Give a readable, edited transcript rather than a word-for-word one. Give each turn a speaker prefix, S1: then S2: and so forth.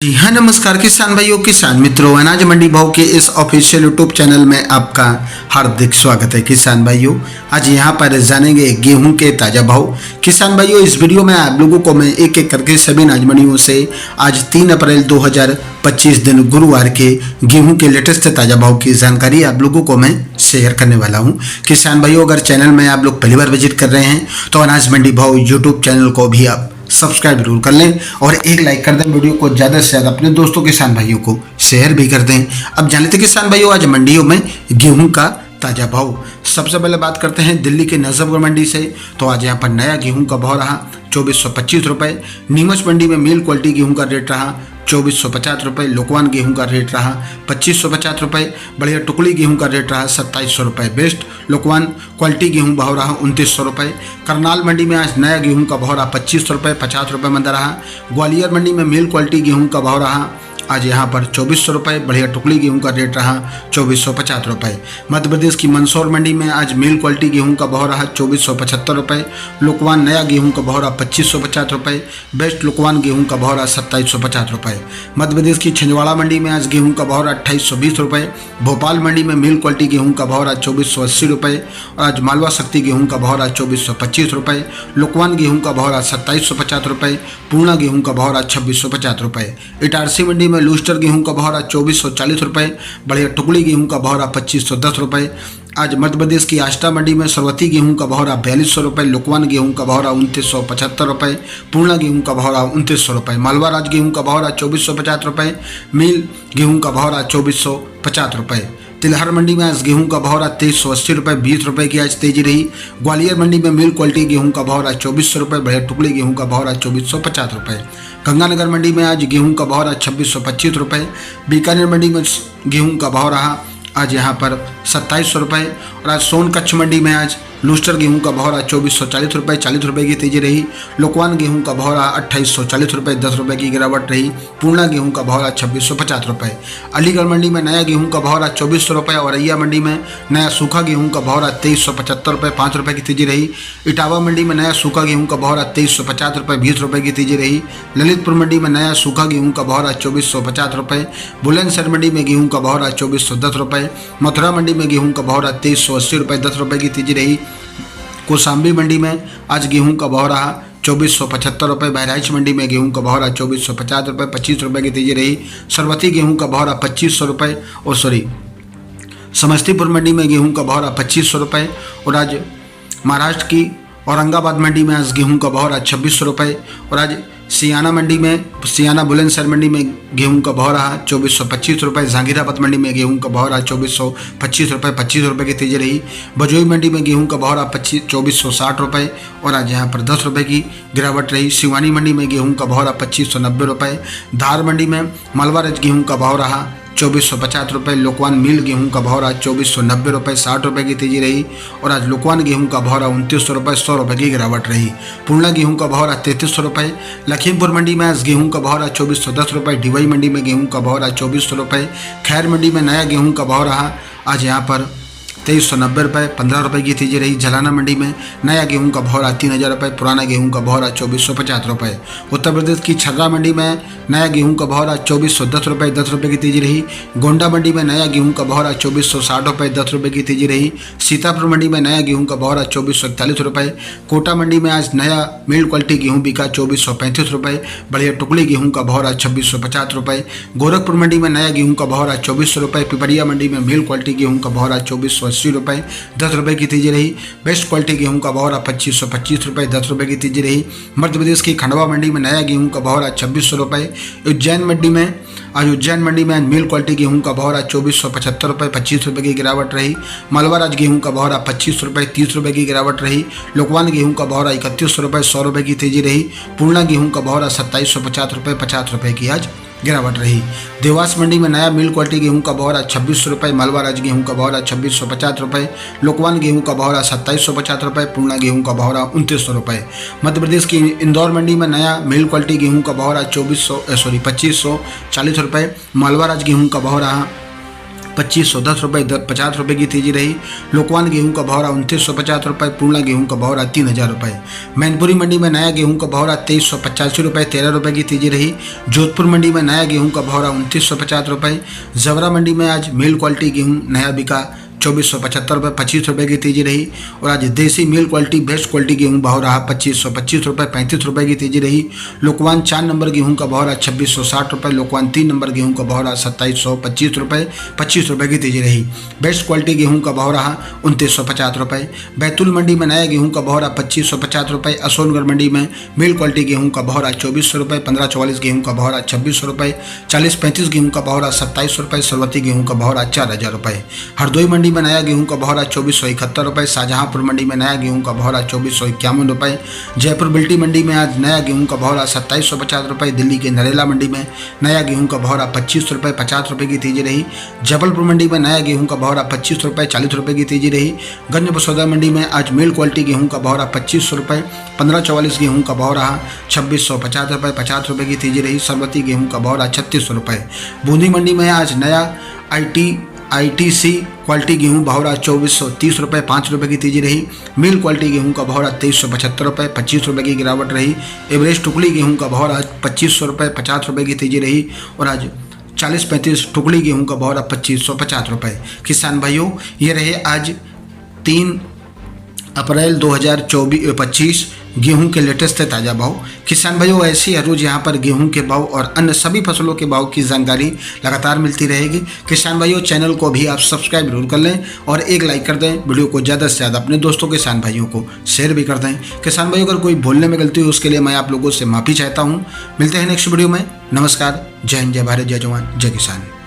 S1: जी हाँ, नमस्कार किसान भाइयों, किसान मित्रों, अनाज मंडी भाव के इस ऑफिशियल यूट्यूब चैनल में आपका हार्दिक स्वागत है। किसान भाइयों, आज यहाँ पर जानेंगे गेहूं के ताज़ा भाव। किसान भाइयों, इस वीडियो में आप लोगों को मैं एक एक करके सभी अनाज मंडियों से आज 3 अप्रैल 2025 दिन गुरुवार के गेहूं के लेटेस्ट ताज़ा भाव की जानकारी आप लोगों को मैं शेयर करने वाला हूँ। किसान भाइयों, अगर चैनल में आप लोग पहली बार विजिट कर रहे हैं तो अनाज मंडी भाव यूट्यूब चैनल को भी आप सब्सक्राइब जरूर कर लें और एक लाइक कर दें। वीडियो को ज़्यादा से ज़्यादा अपने दोस्तों किसान भाइयों को शेयर भी कर दें। अब जान लेते किसान भाइयों, आज मंडियों में गेहूं का ताज़ा भाव। सबसे पहले बात करते हैं दिल्ली के नजफगढ़ मंडी से। तो आज यहाँ पर नया गेहूं का भाव रहा 2425 रुपये। नीमच मंडी में मिल क्वालिटी गेहूं का रेट रहा 2450 रुपये। लोकवान गेहूं का रेट रहा 2550 रुपये। बढ़िया टुकड़ी गेहूं का रेट रहा 2700 रुपये। बेस्ट लोकवान क्वालिटी गेहूं भाव रहा 2900 रुपये। करनाल मंडी में आज नया गेहूं का भाव रहा 2500 रुपये, 50 रुपये मंदा रहा। ग्वालियर मंडी में मिल क्वालिटी गेहूं का भाव रहा आज यहाँ पर 2400 रुपये। बढ़िया टुकड़ी गेहूं का रेट रहा 2450 रुपये। मध्य प्रदेश की मंदसौर मंडी में आज मिल क्वालिटी गेहूं का भाव रहा 2475 रुपये। लोकवान नया गेहूं का भाव रहा 2550 रुपये। बेस्ट लोकवान गेहूं का भाव रहा 2750 रुपये। मध्य प्रदेश की छिंदवाड़ा मंडी में आज गेहूं का भाव रहा 2820 रुपये। भोपाल मंडी में मिल क्वालिटी गेहूं का भाव रहा 2480 रुपये और आज मालवा शक्ति गेहूं का भाव रहा 2425 रुपये। लोकवान गेहूं का भाव रहा 2750 रुपये। पूर्णा गेहूं का भाव रहा 2650 रुपये। इटारसी मंडी में लूस्टर गेहूं का भाव रहा 2440 रुपये। बढ़िया टुकड़ी गेहूं का भाव रहा 2510 रुपये। आज मध्य प्रदेश की आष्टा मंडी में सरवती गेहूं का भाव रहा 4200 रुपये। लोकवान गेहूं का भाव रहा 2975 रुपये। पूर्णा गेहूं का भाव रहा 2900 रुपये। मालवा राज गेहूं का भाव रहा 2450 रुपये। मिल गेहूं का भाव रहा 2450 रुपये। तिलहर मंडी में आज गेहूं का भाव रहा 2380 रुपये, 20 रुपये की आज तेजी रही। ग्वालियर मंडी में मिल क्वालिटी गेहूं का भाव रहा 2400 रुपये। बढ़िया टुकड़ी गेहूं का भाव रहा 2450 रुपये। गंगानगर मंडी में आज गेहूं का भाव रहा 2625 रुपये। बीकानेर मंडी में गेहूं का भाव रहा आज यहाँ पर 2700 रुपये और आज सोनकच्छ मंडी में आज लूस्टर गेहूं का भाव रहा 2440 रुपये, 40 रुपये की तेजी रही। लोकवान गेहूं का भाव रहा 2840 रुपये, 10 रुपये की गिरावट रही। पूर्णा गेहूं का भाव रहा 2650 रुपये। अलीगढ़ मंडी में नया गेहूं का भाव रहा 2400 रुपये। औरैया मंडी में नया सूखा गेहूं का भाव रहा 2375 रुपये, 5 रुपये की तेजी रही। इटावा मंडी में नया सूखा गेहूं का भाव रहा 2350 रुपये, 20 रुपये की तेजी रही। ललितपुर मंडी में नया सूखा गेहूं का भाव रहा 2450 रुपये। बुलंदशहर मंडी में गेहूं का भाव रहा 2410 रुपये। मथुरा मंडी में गेहूं का भाव रहा 2380 रुपये, 10 रुपये की तेजी रही। कौशाम्बी मंडी में आज गेहूं का भाव रहा 2475 रुपये। बहराइच मंडी में गेहूं का भाव रहा 2450 रुपये, 25 रुपये की तेजी रही। सरवती गेहूं का भाव रहा 2500 रुपये और समस्तीपुर मंडी में गेहूं का भाव रहा 2500 रुपये और आज महाराष्ट्र की औरंगाबाद मंडी में आज गेहूं का भाव रहा 2600 रुपये और आज सियाना बुलंदशहर मंडी में गेहूं का भाव रहा 2425 रुपये। जहांगीराबाद मंडी में गेहूं का भाव रहा 2425 रुपये, 25 रुपये की तेजी रही। भजोई मंडी में गेहूं का भाव रहा 2460 रुपये और आज यहाँ पर 10 रुपये की गिरावट रही। सिवानी मंडी में गेहूं का भाव रहा 2590 रुपये। धार मंडी में मालवा रज गेहूं का भाव रहा 2450 रुपये। लोकवान मिल गेहूं का भाव रहा 2490 रुपये, 60 रुपये की तेजी रही और आज लोकवान गेहूं का भाव रहा 2900 रुपये, 100 रुपये की गिरावट रही। पूर्णा गेहूं का भाव रहा 3300 रुपये। लखीमपुर मंडी में आज गेहूं का भाव रहा 2410 रुपये। डिवाई मंडी में गेहूं का भाव रहा 2400 रुपये। खैर मंडी में नया गेहूं का भाव रहा आज यहाँ पर 2390 रुपये, 15 रुपये की तेजी रही। जलाना मंडी में नया गेहूं का भाव रहा 3000 रुपये। पुराना गेहूं का भाव रहा 2450 रुपये। उत्तर प्रदेश की छर्रा मंडी में नया गेहूं का भाव रहा 2410 रुपये, 10 रुपये की तेजी रही। गोंडा मंडी में नया गेहूं का भाव रहा 2460 रुपये, 10 रुपये की तेजी रही। सीतापुर मंडी में नया गेहूं का भाव रहा 2441 रुपये। कोटा मंडी में आज नया मिल क्वालिटी गेहूं बिका 2435 रुपये। बढ़िया टुकड़ी गेहूं का भाव रहा 2650 रुपये। गोरखपुर मंडी में नया गेहूं का भाव रहा 2400 रुपये। पिपरिया मंडी में मिल क्वालिटी गेहूं का भाव रहा 2480 रुपये, 10 रुपये की तेजी रही। बेस्ट क्वालिटी गेहूं का भाव रहा 2525 रुपये, 10 रुपये की तेजी रही। मध्य प्रदेश की खंडवा मंडी में नया गेहूं का भाव रहा 2600 रुपये। उज्जैन मंडी में आज मिल क्वालिटी गेहूं का भाव रहा 2475 रुपये, 25 रुपये की गिरावट रही। मालवा राज गेहूं का भाव रहा 25 रुपये, 30 रुपये की गिरावट रही। लोकवान गेहूं का भाव रहा 3100 रुपये, 100 रुपये की तेजी रही। पूर्णा गेहूं का भाव रहा 2750 रुपये, 50 रुपये की आज गिरावट रही। देवास मंडी में नया मिल क्वालिटी गेहूं का भाव रहा 2600 रुपये। मालवा राज गेहूं का भाव रहा 2650 रुपये। लोकवान गेहूं का भाव रहा 2750 रुपये। पूर्णा गेहूं का भाव रहा 2900 रुपये। मध्य प्रदेश की इंदौर मंडी में नया मिल क्वालिटी गेहूं का भाव रहा 2540 रुपये। मालवा राज गेहूं का भाव रहा 2510 रुपये 50 रुपये की तेजी रही। लोकवान गेहूं का भाव रहा 2950 रुपये, पूर्णा गेहूं का भाव रहा 3000 रुपये। मैनपुरी मंडी में नया गेहूं का भाव रहा 2385 रुपये 13 रुपये की तेजी रही। जोधपुर मंडी में नया गेहूं का भाव रहा 2950 रुपये। जवरा मंडी में आज मेल क्वालिटी गेहूं नया बिका 2475 रुपये 25 रुपये की तेजी रही। और आज देसी मेल क्वालिटी बेस्ट क्वालिटी गेहूं भाव रहा 2525 रुपये 35 रुपये की तेजी रही। लोकवान 4 नंबर गेहूं का भाव रहा 2660 रुपये। लोकवान 3 नंबर गेहूं का भाव रहा 2725 रुपये 25 रुपये की तेजी रही। बेस्ट क्वालिटी गेहूं का भाव रहा 2950 रुपये। बैतूल मंडी में नया गेहूं का भाव रहा 2550 रुपये। असोनगढ़ मंडी में मेल क्वालिटी गेहूं का भाव रहा 2400 रुपये। 1544 गेहूं का भाव रहा 2600 रुपये। 4035 गेहूं का भाव रहा 2700 रुपये। सरवती गेहूं का भाव रहा 4000 रुपये। हरदोई मंडी में नया गेहूं का भाव रहा 2471 रुपये। शाहजहांपुर मंडी में नया गेहूं का भाव रहा 2451 रुपये। जयपुर बिल्टी मंडी में आज नया गेहूं का भाव रहा 2750 रुपये। दिल्ली के नरेला मंडी में नया गेहूं का भाव रहा 25 रुपये 50 रुपये की तेजी रही। जबलपुर मंडी में नया गेहूं का भाव रहा 25 रुपये 40 रुपये की तेजी रही। गंज बसौदा मंडी में आज मेल क्वालिटी गेहूं का भाव रहा 2500 रुपये। 1544 गेहूं का भाव रहा 2650 रुपये 50 रुपये की तेजी रही। सरवती गेहूं का भाव रहा 3600 रुपये। बूंदी मंडी में आज नया ITC क्वालिटी गेहूं भाव रहा 2430 रुपये 5 रुपये की तेजी रही। मेल क्वालिटी गेहूं का भाव रहा 2375 रुपये 25 रुपये की गिरावट रही। एवरेस्ट टुकड़ी गेहूं का भाव रहा 2500 रुपये 50 रुपये की तेजी रही। और आज 4035 टुकड़ी गेहूं का भाव रहा 2550 रुपये। किसान भाइयों, ये रहे आज 3 अप्रैल 2025 गेहूं के लेटेस्ट ताज़ा भाव। किसान भाइयों, ऐसी हर रोज यहाँ पर गेहूं के भाव और अन्य सभी फसलों के भाव की जानकारी लगातार मिलती रहेगी। किसान भाइयों, चैनल को भी आप सब्सक्राइब जरूर कर लें और एक लाइक कर दें। वीडियो को ज़्यादा से ज़्यादा अपने दोस्तों किसान भाइयों को शेयर भी कर दें। किसान भाइयों, अगर कोई बोलने में गलती हो उसके लिए मैं आप लोगों से माफ़ी चाहता हूँ। मिलते हैं नेक्स्ट वीडियो में। नमस्कार, जय हिंद, जय भारत, जय जवान, जय किसान।